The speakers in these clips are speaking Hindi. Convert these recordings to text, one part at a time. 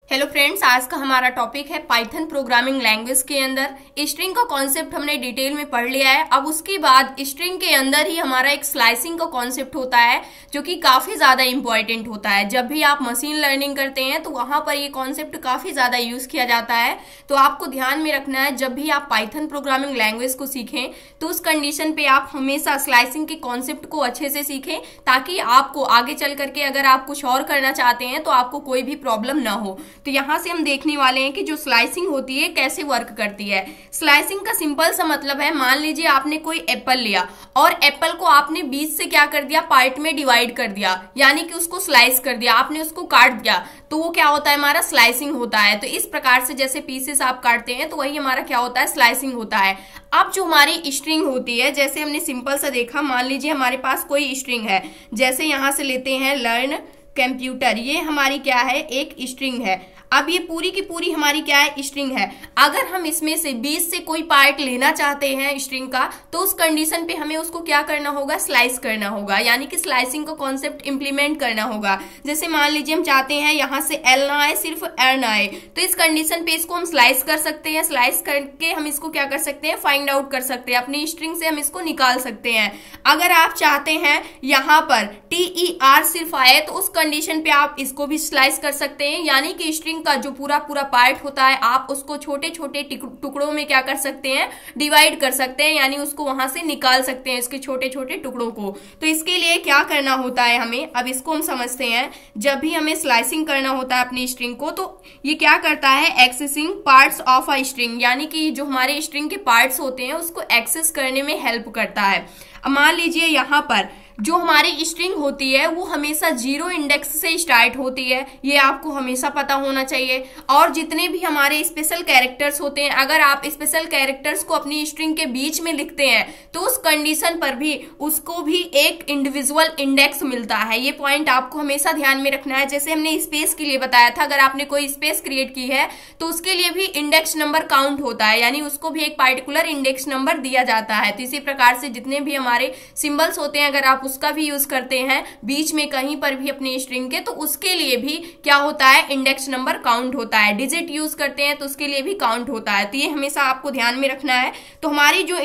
हेलो फ्रेंड्स, आज का हमारा टॉपिक है पाइथन प्रोग्रामिंग लैंग्वेज के अंदर स्ट्रिंग का कॉन्सेप्ट हमने डिटेल में पढ़ लिया है। अब उसके बाद स्ट्रिंग के अंदर ही हमारा एक स्लाइसिंग का कॉन्सेप्ट होता है जो कि काफी ज्यादा इंपॉर्टेंट होता है। जब भी आप मशीन लर्निंग करते हैं तो वहां पर ये कॉन्सेप्ट काफी ज्यादा यूज किया जाता है। तो आपको ध्यान में रखना है, जब भी आप पाइथन प्रोग्रामिंग लैंग्वेज को सीखें तो उस कंडीशन पे आप हमेशा स्लाइसिंग के कॉन्सेप्ट को अच्छे से सीखें, ताकि आपको आगे चल करके अगर आप कुछ और करना चाहते हैं तो आपको कोई भी प्रॉब्लम ना हो। तो यहाँ से हम देखने वाले हैं कि जो स्लाइसिंग होती है कैसे वर्क करती है। स्लाइसिंग का सिंपल सा मतलब है, मान लीजिए आपने कोई एप्पल लिया और एप्पल को आपने बीच से क्या कर दिया, पार्ट में डिवाइड कर दिया, यानी कि उसको स्लाइस कर दिया, आपने उसको काट दिया, तो वो क्या होता है, हमारा स्लाइसिंग होता है। तो इस प्रकार से जैसे पीसेस आप काटते हैं तो वही हमारा क्या होता है, स्लाइसिंग होता है। अब जो हमारी स्ट्रिंग होती है, जैसे हमने सिंपल सा देखा, मान लीजिए हमारे पास कोई स्ट्रिंग है, जैसे यहां से लेते हैं लर्न कंप्यूटर, ये हमारी क्या है, एक स्ट्रिंग है। अब ये पूरी की पूरी हमारी क्या है, स्ट्रिंग है। अगर हम इसमें से बीच से कोई पार्ट लेना चाहते हैं स्ट्रिंग का, तो उस कंडीशन पे हमें उसको क्या करना होगा, स्लाइस करना होगा, यानी कि स्लाइसिंग का कॉन्सेप्ट इंप्लीमेंट करना होगा। जैसे मान लीजिए हम चाहते हैं यहां से एल ना आए, सिर्फ एर ना आए, तो इस कंडीशन पे इसको हम स्लाइस कर सकते हैं। स्लाइस करके हम इसको क्या कर सकते हैं, फाइंड आउट कर सकते हैं, अपनी स्ट्रिंग से हम इसको निकाल सकते हैं। अगर आप चाहते हैं यहाँ पर TER सिर्फ आए, तो उस कंडीशन पे आप इसको भी स्लाइस कर सकते हैं, यानी कि स्ट्रिंग का जो पूरा पार्ट होता है आप उसको छोटे छोटे टुकड़ों में क्या कर सकते हैं, डिवाइड कर सकते हैं, यानी उसको वहां से निकाल सकते हैं, इसके छोटे छोटे टुकड़ों को। तो इसके लिए क्या करना होता है हमें, अब इसको हम समझते हैं। जब भी हमें स्लाइसिंग करना होता है अपनी स्ट्रिंग को, तो ये क्या करता है, accessing parts of a string, यानी कि जो हमारे स्ट्रिंग के पार्ट्स होते हैं उसको एक्सेस करने में हेल्प करता है। अब मान लीजिए यहाँ पर जो हमारी स्ट्रिंग होती है वो हमेशा 0 इंडेक्स से स्टार्ट होती है, ये आपको हमेशा पता होना चाहिए। और जितने भी हमारे स्पेशल कैरेक्टर्स होते हैं, अगर आप स्पेशल कैरेक्टर्स को अपनी स्ट्रिंग के बीच में लिखते हैं तो उस कंडीशन पर भी उसको भी एक इंडिविजुअल इंडेक्स मिलता है। ये पॉइंट आपको हमेशा ध्यान में रखना है। जैसे हमने स्पेस के लिए बताया था, अगर आपने कोई स्पेस क्रिएट की है तो उसके लिए भी इंडेक्स नंबर काउंट होता है, यानी उसको भी एक पार्टिकुलर इंडेक्स नंबर दिया जाता है। तो इसी प्रकार से जितने भी हमारे सिंबल्स होते हैं, अगर आप उसका भी यूज करते हैं बीच में कहीं पर भी अपनी स्ट्रिंग के, तो उसके लिए भी क्या होता है, इंडेक्स नंबर काउंट होता है। डिजिट यूज करते हैं तो उसके लिए भी काउंट होता है। तो ये हमेशा आपको ध्यान में रखना है। तो हमारी जो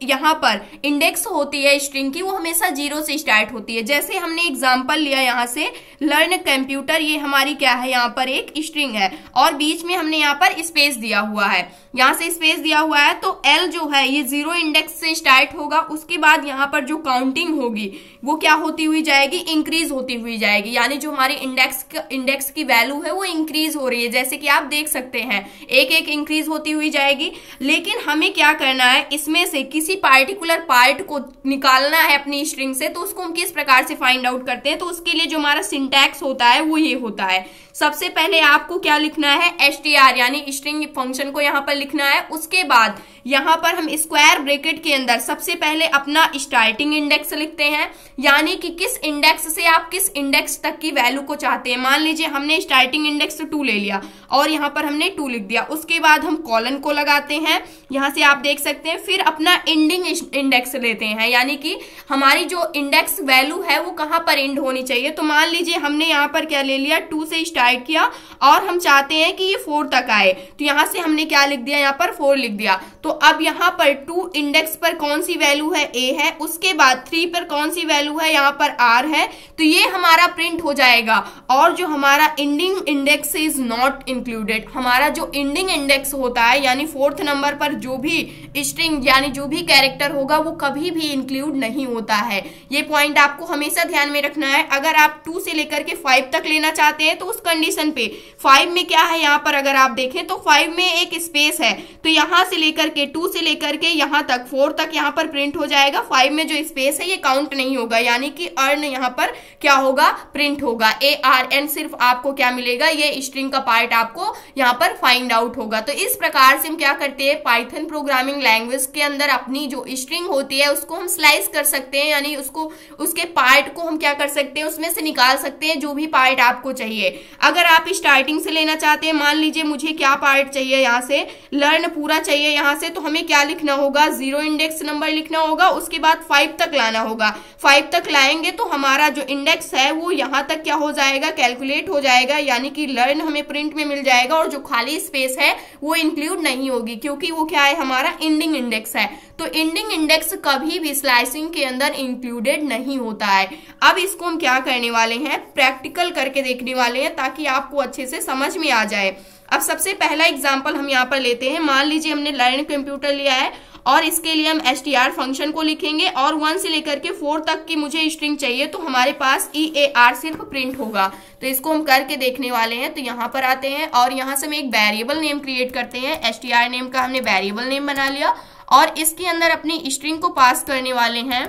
यहाँ पर इंडेक्स होती है स्ट्रिंग की, वो हमेशा 0 से स्टार्ट होती है। जैसे हमने एग्जांपल लिया यहाँ से लर्न कंप्यूटर, ये हमारी क्या है, यहाँ पर एक स्ट्रिंग है और बीच में हमने यहाँ पर स्पेस दिया हुआ है, यहाँ से स्पेस दिया हुआ है, तो L जो है ये 0 इंडेक्स से स्टार्ट होगा। उसके बाद यहाँ पर जो काउंटिंग होगी वो क्या होती हुई जाएगी, इंक्रीज होती हुई जाएगी, यानी जो हमारी इंडेक्स की वैल्यू है वो इंक्रीज हो रही है। जैसे कि आप देख सकते हैं एक एक इंक्रीज होती हुई जाएगी। लेकिन हमें क्या करना है, इसमें से किसी पार्टिकुलर पार्ट को निकालना है अपनी स्ट्रिंग से, तो उसको हम किस प्रकार से फाइंड आउट करते हैं। तो उसके लिए जो हमारा सिंटैक्स होता है वो ये होता है, सबसे पहले आपको क्या लिखना है, str, यानी स्ट्रिंग फंक्शन को यहाँ पर लिखना है। उसके बाद यहाँ पर हम स्क्वायर ब्रैकेट के अंदर सबसे पहले अपना स्टार्टिंग इंडेक्स लिखते हैं, यानी कि किस इंडेक्स से आप किस इंडेक्स तक की वैल्यू को चाहते हैं। मान लीजिए हमने स्टार्टिंग इंडेक्स 2 ले लिया और यहाँ पर हमने 2 लिख दिया। उसके बाद हम कॉलन को लगाते हैं, यहाँ से आप देख सकते हैं। फिर अपना एंडिंग इंडेक्स लेते हैं, यानी कि हमारी जो इंडेक्स वैल्यू है वो कहाँ पर एंड होनी चाहिए। तो मान लीजिए हमने यहाँ पर क्या ले लिया, 2 से स्टार्ट किया और हम चाहते हैं कि ये 4 तक आए, तो यहाँ से हमने क्या लिख दिया, यहाँ पर 4 लिख दिया। तो अब यहाँ पर 2 इंडेक्स पर कौन सी वैल्यू है, A है। उसके बाद 3 पर कौन सी वैल्यू है, यहाँ पर R है, तो ये हमारा प्रिंट हो जाएगा। और जो हमारा ending index is not included, हमारा जो एंडिंग इंडेक्स होता है, यानी 4th नंबर पर जो भी स्ट्रिंग यानी जो भी कैरेक्टर होगा वो कभी भी इंक्लूड नहीं होता है। ये पॉइंट आपको हमेशा ध्यान में रखना है। अगर आप 2 से लेकर के 5 तक लेना चाहते हैं तो उस कंडीशन पे 5 में क्या है, यहाँ पर अगर आप देखें तो 5 में एक स्पेस है, तो यहाँ से लेकर के 2 से लेकर के यहाँ तक 4 तक यहाँ पर प्रिंट हो जाएगा। 5 में जो स्पेस है ये काउंट नहीं होगा, यानी कि अर्न यहाँ पर क्या होगा, प्रिंट होगा। ARN सिर्फ आपको क्या मिलेगा, ये स्ट्रिंग का पार्ट आपको यहाँ पर फाइंड आउट होगा। तो इस प्रकार से हम क्या करते हैं, पाइथन प्रोग्रामिंग लैंग्वेज के अंदर अपनी जो स्ट्रिंग होती है उसको हम स्लाइस कर सकते हैं, यानी उसको उसके पार्ट को हम क्या कर सकते हैं, उसमें से निकाल सकते हैं जो भी पार्ट आपको चाहिए। अगर आप स्टार्टिंग से लेना चाहते हैं, मान लीजिए मुझे क्या पार्ट चाहिए, यहाँ से लर्न पूरा चाहिए यहाँ से, तो हमें क्या लिखना होगा, 0 इंडेक्स नंबर लिखना होगा, उसके बाद 5 तक लाना होगा। 5 तक लाएंगे तो हमारा जो इंडेक्स है वो यहाँ तक क्या हो जाएगा, कैलकुलेट हो जाएगा, यानी कि लर्न हमें प्रिंट में मिल जाएगा और जो खाली स्पेस है वो इंक्लूड नहीं होगी, क्योंकि वो क्या है, हमारा एंडिंग इंडेक्स है। तो एंडिंग इंडेक्स कभी भी स्लाइसिंग के अंदर इंक्लूडेड नहीं होता है। अब इसको हम क्या करने वाले हैं, प्रैक्टिकल करके देखने वाले हैं ताकि आपको अच्छे से समझ में आ जाए। अब सबसे पहला एग्जांपल हम यहाँ पर लेते हैं। मान लीजिए हमने लर्न कंप्यूटर लिया है और इसके लिए हम str फंक्शन को लिखेंगे और 1 से लेकर के 4 तक की मुझे स्ट्रिंग चाहिए, तो हमारे पास EAR सिर्फ प्रिंट होगा। तो इसको हम करके देखने वाले हैं। तो यहाँ पर आते हैं और यहाँ से हम एक वेरिएबल नेम क्रिएट करते हैं। str नेम का हमने वेरिएबल नेम बना लिया और इसके अंदर अपनी स्ट्रिंग को पास करने वाले हैं।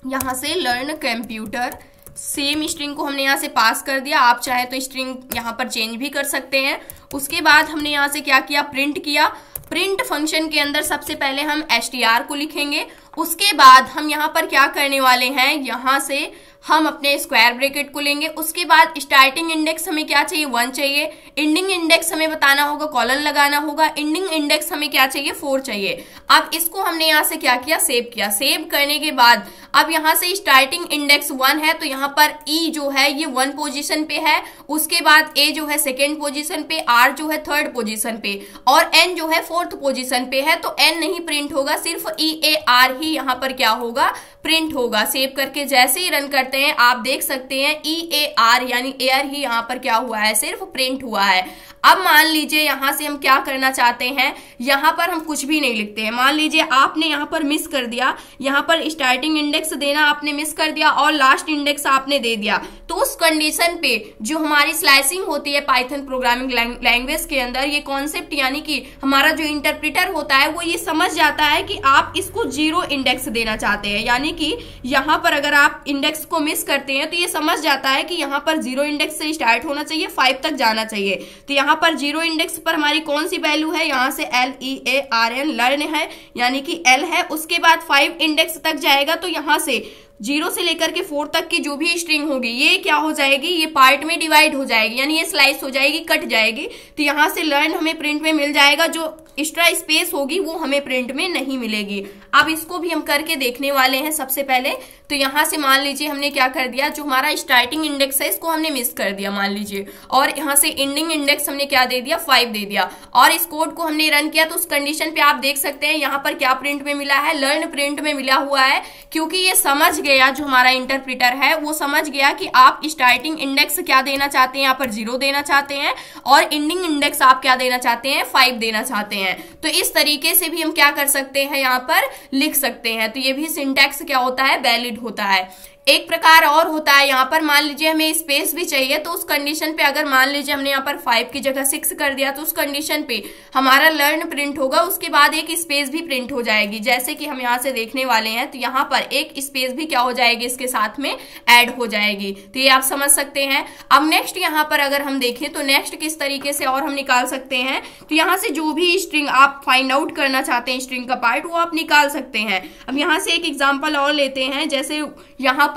यहाँ से लर्न कंप्यूटर, सेम स्ट्रिंग को हमने यहाँ से पास कर दिया। आप चाहे तो स्ट्रिंग यहाँ पर चेंज भी कर सकते हैं। उसके बाद हमने यहाँ से क्या किया, प्रिंट किया। प्रिंट फंक्शन के अंदर सबसे पहले हम str को लिखेंगे, उसके बाद हम यहाँ पर क्या करने वाले हैं, यहाँ से हम अपने स्क्वायर ब्रैकेट को लेंगे। उसके बाद स्टार्टिंग इंडेक्स हमें क्या चाहिए, 1 चाहिए। एंडिंग इंडेक्स हमें बताना होगा, कॉलन लगाना होगा। एंडिंग इंडेक्स हमें क्या चाहिए, 4 चाहिए। अब इसको हमने यहाँ से क्या किया, सेव किया। सेव करने के बाद अब यहाँ से स्टार्टिंग इंडेक्स 1 है तो यहाँ पर E जो है ये 1 पोजीशन पे है, उसके बाद A जो है 2nd पोजीशन पे, R जो है 3rd पोजीशन पे और N जो है 4th पोजीशन पे है। तो N नहीं प्रिंट होगा, सिर्फ EAR ही यहाँ पर क्या होगा, प्रिंट होगा। सेव करके जैसे ही रन करते हैं आप देख सकते हैं EAR यानी एयर ही यहाँ पर क्या हुआ है, सिर्फ प्रिंट हुआ है। अब मान लीजिए यहाँ से हम क्या करना चाहते हैं, यहाँ पर हम कुछ भी नहीं लिखते हैं। मान लीजिए आपने यहाँ पर मिस कर दिया, यहाँ पर स्टार्टिंग इंडेक्स देना आपने मिस कर दिया और लास्ट इंडेक्स आपने दे दिया, तो उस कंडीशन पे जो हमारी स्लाइसिंग होती है पाइथन प्रोग्रामिंग लैंग्वेज के अंदर, ये कॉन्सेप्ट यानी कि हमारा जो इंटरप्रेटर होता है वो ये समझ जाता है कि आप इसको 0 इंडेक्स देना चाहते हैं। यानी कि यहाँ पर अगर आप इंडेक्स को मिस करते हैं तो ये समझ जाता है कि यहाँ पर 0 इंडेक्स से स्टार्ट होना चाहिए, 5 तक जाना चाहिए। तो यहाँ पर 0 इंडेक्स पर हमारी कौन सी वैल्यू है, यहाँ से LEARN लर्न है यानी कि L है। उसके बाद 5 इंडेक्स तक जाएगा तो यहाँ से 0 से लेकर के 4 तक की जो भी स्ट्रिंग होगी ये क्या हो जाएगी, ये पार्ट में डिवाइड हो जाएगी, यानी ये स्लाइस हो जाएगी, कट जाएगी। तो यहाँ से लर्न हमें प्रिंट में मिल जाएगा, जो एक्स्ट्रा स्पेस होगी वो हमें प्रिंट में नहीं मिलेगी। अब इसको भी हम करके देखने वाले हैं। सबसे पहले तो यहाँ से मान लीजिए हमने क्या कर दिया, जो हमारा स्टार्टिंग इंडेक्स है इसको हमने मिस कर दिया मान लीजिए, और यहाँ से एंडिंग इंडेक्स हमने क्या दे दिया, 5 दे दिया। और इस कोड को हमने रन किया तो उस कंडीशन पे आप देख सकते हैं यहाँ पर क्या प्रिंट में मिला है, लर्न प्रिंट में मिला हुआ है। क्योंकि ये समझ गया, जो हमारा इंटरप्रेटर है वो समझ गया कि आप स्टार्टिंग इंडेक्स क्या देना चाहते हैं, यहाँ पर 0 देना चाहते हैं और एंडिंग इंडेक्स आप क्या देना चाहते हैं, 5 देना चाहते हैं। तो इस तरीके से भी हम क्या कर सकते हैं, यहाँ पर लिख सकते हैं। तो ये भी सिंटैक्स क्या होता है, वैलिड होता है। एक प्रकार और होता है, यहाँ पर मान लीजिए हमें स्पेस भी चाहिए तो उस कंडीशन पे अगर मान लीजिए हमने यहाँ पर 5 की जगह 6 कर दिया तो उस कंडीशन पे हमारा लर्न प्रिंट होगा, उसके बाद एक स्पेस भी प्रिंट हो जाएगी, जैसे कि हम यहाँ से देखने वाले हैं। तो यहाँ पर एक स्पेस भी क्या हो जाएगी, इसके साथ में ऐड हो जाएगी। तो ये आप समझ सकते हैं। अब नेक्स्ट यहाँ पर अगर हम देखें तो नेक्स्ट किस तरीके से और हम निकाल सकते हैं, तो यहाँ से जो भी स्ट्रिंग आप फाइंड आउट करना चाहते हैं, स्ट्रिंग का पार्ट, वो आप निकाल सकते हैं। अब यहाँ से एक एग्जाम्पल और लेते हैं। जैसे यहाँ पर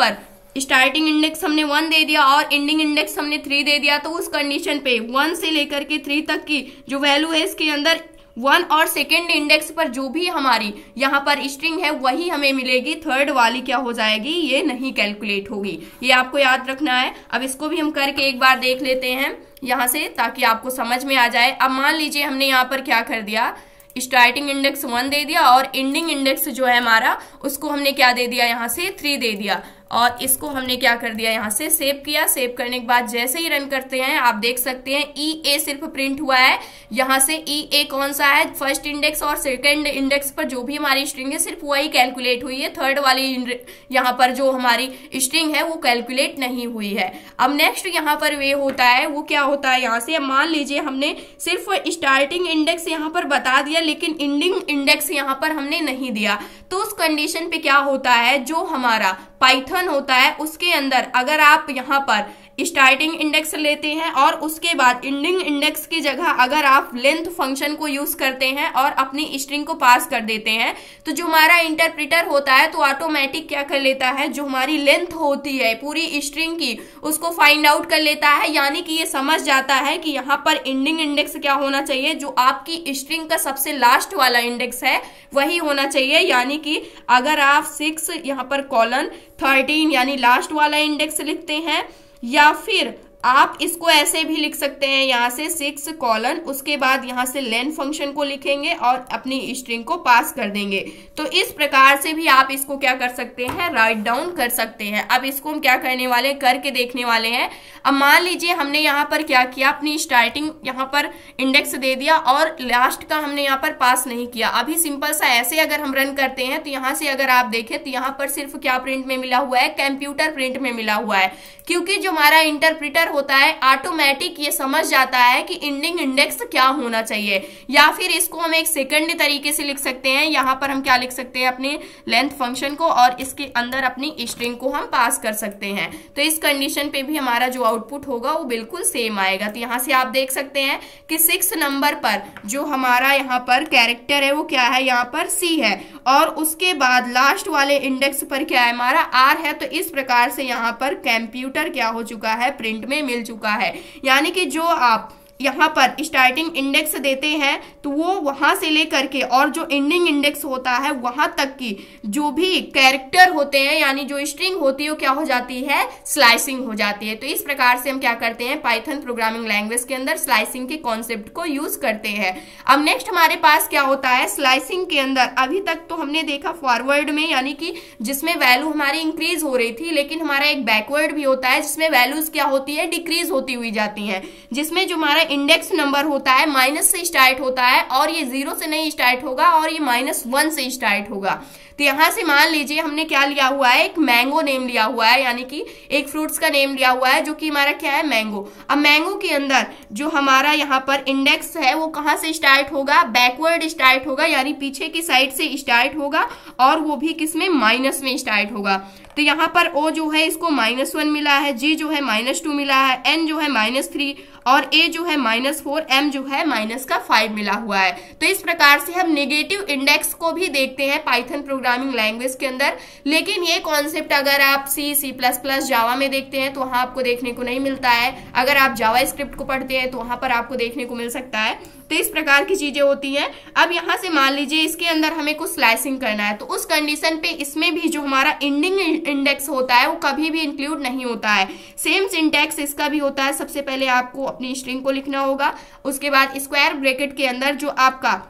स्टार्टिंग इंडेक्स हमने 1 दे दिया और एंडिंग इंडेक्स हमने 3 दे दिया, तो उस कंडीशन पे 1 से लेकर के 3 तक की जो वैल्यू है इसके अंदर 1 और 2nd इंडेक्स पर जो भी हमारी यहाँ पर स्ट्रिंग है वही हमें मिलेगी, 3rd वाली क्या हो जाएगी, ये नहीं कैलकुलेट होगी। ये आपको याद रखना है। अब इसको भी हम करके एक बार देख लेते हैं यहाँ से, ताकि आपको समझ में आ जाए। अब मान लीजिए हमने यहाँ पर क्या कर दिया, स्टार्टिंग इंडेक्स 1 दे दिया और एंडिंग इंडेक्स जो है हमारा उसको हमने क्या दे दिया, यहाँ से 3 दे दिया और इसको हमने क्या कर दिया, यहाँ से सेव किया। सेव करने के बाद जैसे ही रन करते हैं आप देख सकते हैं EA सिर्फ प्रिंट हुआ है। यहाँ से EA कौन सा है, फर्स्ट इंडेक्स और 2nd इंडेक्स पर जो भी हमारी स्ट्रिंग है सिर्फ वही कैलकुलेट हुई है, 3rd वाली यहाँ पर जो हमारी स्ट्रिंग है वो कैलकुलेट नहीं हुई है। अब नेक्स्ट यहाँ पर वे होता है, वो क्या होता है, यहाँ से मान लीजिए हमने सिर्फ स्टार्टिंग इंडेक्स यहाँ पर बता दिया लेकिन एंडिंग इंडेक्स यहाँ पर हमने नहीं दिया, तो उस कंडीशन पे क्या होता है, जो हमारा पाइथन होता है उसके अंदर अगर आप यहाँ पर स्टार्टिंग इंडेक्स लेते हैं और उसके बाद एंडिंग इंडेक्स की जगह अगर आप लेंथ फंक्शन को यूज करते हैं और अपनी स्ट्रिंग को पास कर देते हैं तो जो हमारा इंटरप्रेटर होता है तो ऑटोमेटिक क्या कर लेता है, जो हमारी लेंथ होती है पूरी स्ट्रिंग की उसको फाइंड आउट कर लेता है। यानी कि ये समझ जाता है कि यहाँ पर एंडिंग इंडेक्स क्या होना चाहिए, जो आपकी स्ट्रिंग का सबसे लास्ट वाला इंडेक्स है वही होना चाहिए। यानी कि अगर आप 6 यहाँ पर कॉलन 13 यानी लास्ट वाला इंडेक्स लिखते हैं, या फिर आप इसको ऐसे भी लिख सकते हैं, यहाँ से 6 कॉलन उसके बाद यहाँ से लेन फंक्शन को लिखेंगे और अपनी स्ट्रिंग को पास कर देंगे। तो इस प्रकार से भी आप इसको क्या कर सकते हैं, राइट डाउन कर सकते हैं। अब इसको हम क्या करने वाले हैं, करके देखने वाले हैं। अब मान लीजिए हमने यहाँ पर क्या किया, अपनी स्टार्टिंग यहाँ पर इंडेक्स दे दिया और लास्ट का हमने यहाँ पर पास नहीं किया। अभी सिंपल सा ऐसे अगर हम रन करते हैं तो यहाँ से अगर आप देखें तो यहाँ पर सिर्फ क्या प्रिंट में मिला हुआ है, कंप्यूटर प्रिंट में मिला हुआ है, क्योंकि जो हमारा इंटरप्रेटर होता है ऑटोमेटिक ये समझ जाता है कि एंडिंग इंडेक्स क्या होना चाहिए। या फिर इसको हम एक सेकंड तरीके से लिख सकते हैं, यहाँ पर हम क्या लिख सकते हैं, अपने लेंथ फंक्शन को और इसके अंदर अपनी स्ट्रिंग को हम पास कर सकते हैं। तो इस कंडीशन पे भी हमारा जो आउटपुट होगा वो बिल्कुल सेम आएगा। तो यहाँ से आप देख सकते हैं कि 6 नंबर पर जो हमारा यहाँ पर कैरेक्टर है वो क्या है, यहाँ पर C है और उसके बाद लास्ट वाले इंडेक्स पर क्या है, हमारा R है। तो इस प्रकार से यहाँ पर कंप्यूटर क्या हो चुका है, प्रिंट में मिल चुका है। यानी कि जो आप यहाँ पर स्टार्टिंग इंडेक्स देते हैं तो वो वहां से लेकर के और जो एंडिंग इंडेक्स होता है वहां तक की जो भी कैरेक्टर होते हैं यानी जो स्ट्रिंग होती है वो क्या हो जाती है, स्लाइसिंग हो जाती है। तो इस प्रकार से हम क्या करते हैं, पाइथन प्रोग्रामिंग लैंग्वेज के अंदर स्लाइसिंग के कॉन्सेप्ट को यूज करते हैं। अब नेक्स्ट हमारे पास क्या होता है, स्लाइसिंग के अंदर अभी तक तो हमने देखा फॉरवर्ड में यानी कि जिसमें वैल्यू हमारी इंक्रीज हो रही थी, लेकिन हमारा एक बैकवर्ड भी होता है जिसमें वैल्यूज क्या होती है, डिक्रीज होती हुई जाती है, जिसमें जो हमारा इंडेक्स नंबर होता है माइनस से स्टार्ट होता है और ये 0 से नहीं स्टार्ट होगा और ये -1 से स्टार्ट होगा। तो यहां से मान लीजिए हमने क्या लिया हुआ है, एक मैंगो नेम लिया हुआ है, यानी कि एक फ्रूट्स का नेम लिया हुआ है जो कि हमारा क्या है, मैंगो। अब मैंगो के अंदर जो हमारा यहाँ पर इंडेक्स है वो कहां से स्टार्ट होगा, बैकवर्ड स्टार्ट होगा, यानी पीछे की साइड से स्टार्ट होगा और वो भी किसमें, माइनस में स्टार्ट होगा। तो यहाँ पर O जो है इसको -1 मिला है, G जो है -2 मिला है, N जो है -3 और A जो है -4, M जो है -5 मिला हुआ है। तो इस प्रकार से हम नेगेटिव इंडेक्स को भी देखते हैं पाइथन प्रोग्रामिंग लैंग्वेज के अंदर। लेकिन ये कॉन्सेप्ट अगर आप C++, जावा में देखते हैं तो वहां आपको देखने को नहीं मिलता है। अगर आप जावा स्क्रिप्ट को पढ़ते हैं तो वहां पर आपको देखने को मिल सकता है। तो इस प्रकार की चीजें होती हैं। अब यहाँ से मान लीजिए इसके अंदर हमें कुछ स्लाइसिंग करना है, तो उस कंडीशन पे इसमें भी जो हमारा एंडिंग इंडेक्स होता है वो कभी भी इंक्लूड नहीं होता है। सेम सिंटैक्स इसका भी होता है। सबसे पहले आपको अपनी स्ट्रिंग को लिखना होगा, उसके बाद स्क्वायर ब्रैकेट के अंदर जो आपका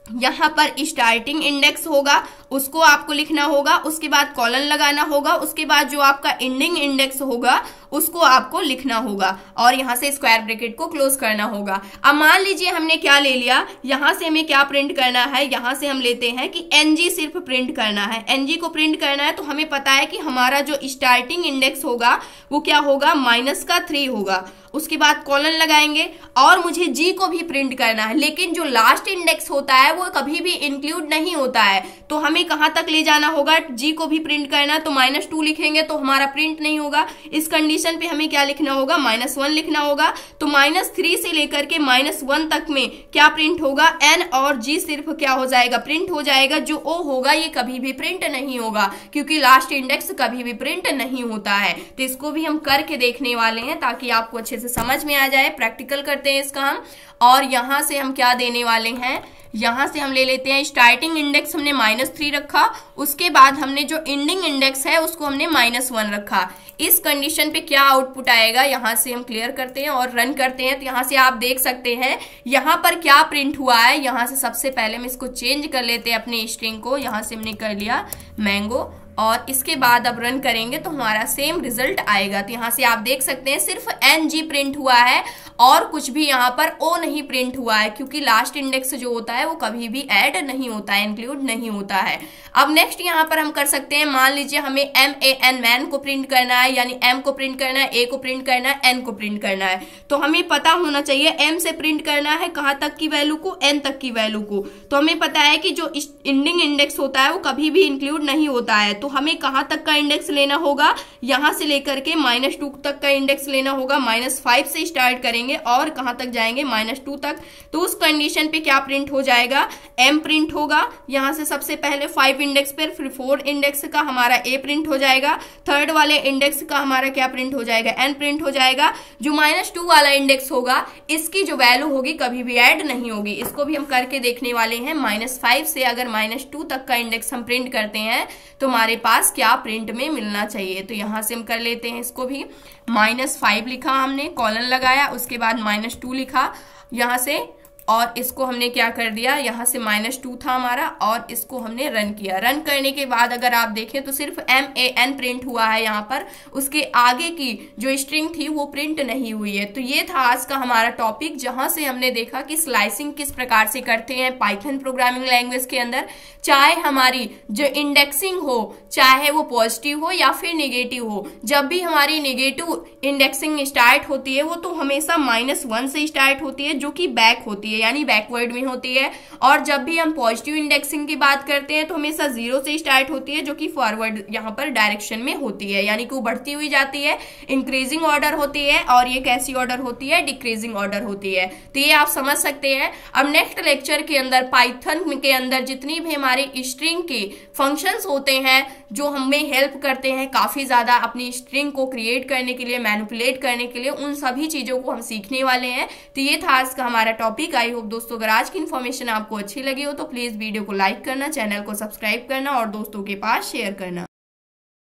यहाँ पर स्टार्टिंग इंडेक्स होगा उसको आपको लिखना होगा, उसके बाद कॉलन लगाना होगा, उसके बाद जो आपका एंडिंग इंडेक्स होगा उसको आपको लिखना होगा और यहाँ से स्क्वायर ब्रैकेट को क्लोज करना होगा। अब मान लीजिए हमने क्या ले लिया, यहाँ से हमें क्या प्रिंट करना है, यहाँ से हम लेते हैं कि NG सिर्फ प्रिंट करना है। NG को प्रिंट करना है तो हमें पता है कि हमारा जो स्टार्टिंग इंडेक्स होगा वो क्या होगा, -3 होगा। उसके बाद कॉलन लगाएंगे और मुझे G को भी प्रिंट करना है, लेकिन जो लास्ट इंडेक्स होता है वो कभी भी इंक्लूड नहीं होता है। तो हमें कहां तक ले जाना होगा, G को भी प्रिंट करना है तो -2 लिखेंगे तो हमारा प्रिंट नहीं होगा। इस कंडीशन पे हमें क्या लिखना होगा, -1 लिखना होगा। तो -3 से लेकर के -1 तक में क्या प्रिंट होगा, N और G सिर्फ क्या हो जाएगा, प्रिंट हो जाएगा। जो O होगा ये कभी भी प्रिंट नहीं होगा क्योंकि लास्ट इंडेक्स कभी भी प्रिंट नहीं होता है। तो इसको भी हम करके देखने वाले हैं ताकि आपको अच्छे से समझ में आ जाए। प्रैक्टिकल करते हैं इसका हम। और यहां से हम क्या देने वाले हैं, यहां से हम ले लेते हैं स्टार्टिंग इंडेक्स हमने -3 रखा, उसके बाद हमने जो एंडिंग इंडेक्स है उसको हमने -1 रखा। इस कंडीशन पे क्या आउटपुट आएगा, यहां से हम क्लियर करते हैं और रन करते हैं। तो यहां से आप देख सकते हैं यहां पर क्या प्रिंट हुआ है। यहां से सबसे पहले हम इसको चेंज कर लेते हैं अपने स्ट्रिंग को, यहां से हमने कर लिया मैंगो और इसके बाद अब रन करेंगे तो हमारा सेम रिजल्ट आएगा। तो यहाँ से आप देख सकते हैं सिर्फ NG प्रिंट हुआ है और कुछ भी यहाँ पर O नहीं प्रिंट हुआ है क्योंकि लास्ट इंडेक्स जो होता है वो कभी भी ऐड नहीं होता है, इंक्लूड नहीं होता है। अब नेक्स्ट यहाँ पर हम कर सकते हैं, मान लीजिए हमें MAN मैन को प्रिंट करना है, यानी M को प्रिंट करना है, A को प्रिंट करना है, N को प्रिंट करना है। तो हमें पता होना चाहिए M से प्रिंट करना है कहाँ तक की वैल्यू को, N तक की वैल्यू को। तो हमें पता है कि जो एंडिंग इंडेक्स होता है वो कभी भी इंक्लूड नहीं होता है। तो हमें कहां तक का इंडेक्स लेना होगा, यहां से लेकर के -2 तक का इंडेक्स लेना होगा। -5 से स्टार्ट करेंगे और कहां तक जाएंगे, -2 तक। तो उस कंडीशन पे क्या प्रिंट हो जाएगा, m प्रिंट होगा। यहां से सबसे पहले 5 इंडेक्स पर, फिर 4 इंडेक्स का हमारा a प्रिंट हो जाएगा, थर्ड वाले इंडेक्स का हमारा क्या प्रिंट हो जाएगा, n प्रिंट हो जाएगा। जो -2 वाला इंडेक्स होगा इसकी जो वैल्यू होगी कभी भी ऐड नहीं होगी। इसको भी हम करके देखने वाले हैं। -5 से अगर -2 तक का इंडेक्स हम प्रिंट करते हैं तो हमारे पास क्या प्रिंट में मिलना चाहिए। तो यहां से हम कर लेते हैं इसको भी। -5 लिखा हमने, कॉलन लगाया, उसके बाद -2 लिखा यहां से, और इसको हमने क्या कर दिया, यहां से -2 था हमारा और इसको हमने रन किया। रन करने के बाद अगर आप देखें तो सिर्फ MAN प्रिंट हुआ है यहाँ पर, उसके आगे की जो स्ट्रिंग थी वो प्रिंट नहीं हुई है। तो ये था आज का हमारा टॉपिक, जहां से हमने देखा कि स्लाइसिंग किस प्रकार से करते हैं पाइथन प्रोग्रामिंग लैंग्वेज के अंदर। चाहे हमारी जो इंडेक्सिंग हो, चाहे वो पॉजिटिव हो या फिर नेगेटिव हो, जब भी हमारी नेगेटिव इंडेक्सिंग स्टार्ट होती है वो तो हमेशा -1 से स्टार्ट होती है, जो कि बैक होती है, यानी बैकवर्ड में होती है। और जब भी हम पॉजिटिव इंडेक्सिंग की बात करते हैं तो हमेशा 0 से स्टार्ट होती है, जो कि फॉरवर्ड यहाँ पर डायरेक्शन में होती है, यानी कि वो बढ़ती हुई जाती है, इंक्रीजिंग ऑर्डर होती है। और ये कैसी ऑर्डर होती है, डिक्रीजिंग ऑर्डर होती है। तो ये आप समझ सकते हैं। अब नेक्स्ट लेक्चर के अंदर पाइथन के अंदर जितनी भी हमारे स्ट्रिंग के फंक्शंस होते हैं जो हमें हेल्प करते हैं काफी ज्यादा अपनी स्ट्रिंग को क्रिएट करने के लिए, मैनिपुलेट करने के लिए, उन सभी चीजों को हम सीखने वाले हैं। तो ये था आज का हमारा टॉपिक। आई होप दोस्तों अगर आज की इन्फॉर्मेशन आपको अच्छी लगी हो तो प्लीज वीडियो को लाइक करना, चैनल को सब्सक्राइब करना और दोस्तों के पास शेयर करना।